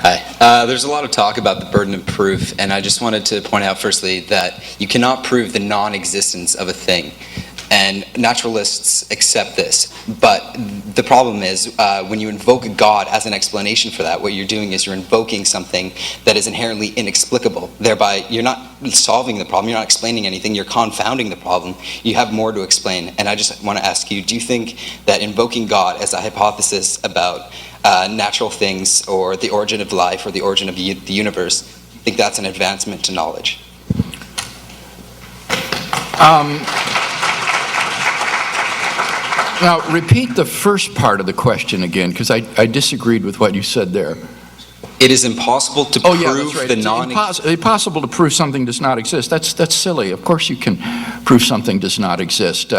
Hi. There's a lot of talk about the burden of proof, and I just wanted to point out firstly that you cannot prove the non-existence of a thing. And naturalists accept this, but the problem is when you invoke God as an explanation for that, what you're doing is you're invoking something that is inherently inexplicable. Thereby, you're not solving the problem, you're not explaining anything, you're confounding the problem. You have more to explain. And I just want to ask you, do you think that invoking God as a hypothesis about natural things or the origin of life or the origin of the universe, do you think that's an advancement to knowledge? Now, repeat the first part of the question again, because I disagreed with what you said there. It is impossible to prove the It's impossible to prove something does not exist. That's silly. Of course you can prove something does not exist.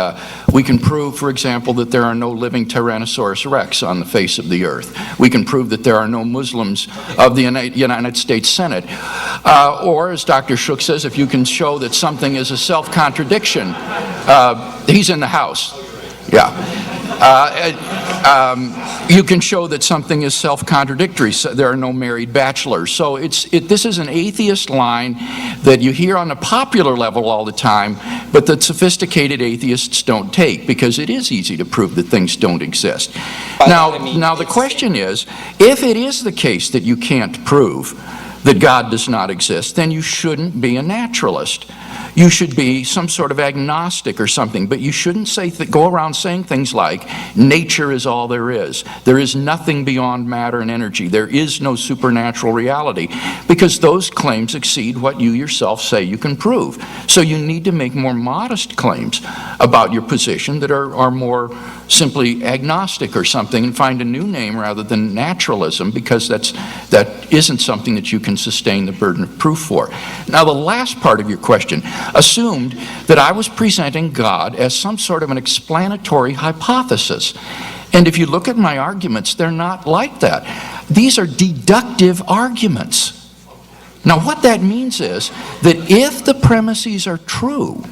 We can prove, for example, that there are no living Tyrannosaurus Rex on the face of the earth. We can prove that there are no Muslims of the United States Senate. Or, as Dr. Shook says, if you can show that something is a self-contradiction, he's in the House. Yeah. You can show that something is self-contradictory. So there are no married bachelors. So this is an atheist line that you hear on a popular level all the time, but that sophisticated atheists don't take, because it is easy to prove that things don't exist. Now the question is, if it is the case that you can't prove that God does not exist, then you shouldn't be a naturalist. You should be some sort of agnostic or something, but you shouldn't go around saying things like, nature is all there is. There is nothing beyond matter and energy. There is no supernatural reality, because those claims exceed what you yourself say you can prove. So you need to make more modest claims about your position that are more simply agnostic or something, and find a new name rather than naturalism, because that isn't something that you can sustain the burden of proof for. Now, the last part of your question assumed that I was presenting God as some sort of an explanatory hypothesis. And if you look at my arguments, they're not like that. These are deductive arguments. Now, what that means is that if the premises are true,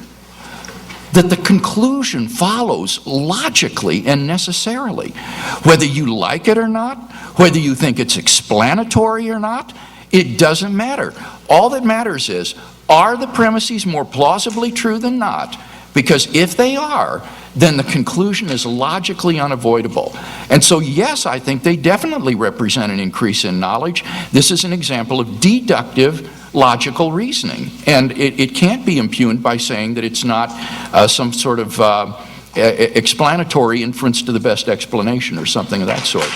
that the conclusion follows logically and necessarily. Whether you like it or not, whether you think it's explanatory or not, it doesn't matter. All that matters is, are the premises more plausibly true than not? Because if they are, then the conclusion is logically unavoidable. And so, yes, I think they definitely represent an increase in knowledge. This is an example of deductive logical reasoning. And it can't be impugned by saying that it's not some sort of explanatory inference to the best explanation or something of that sort.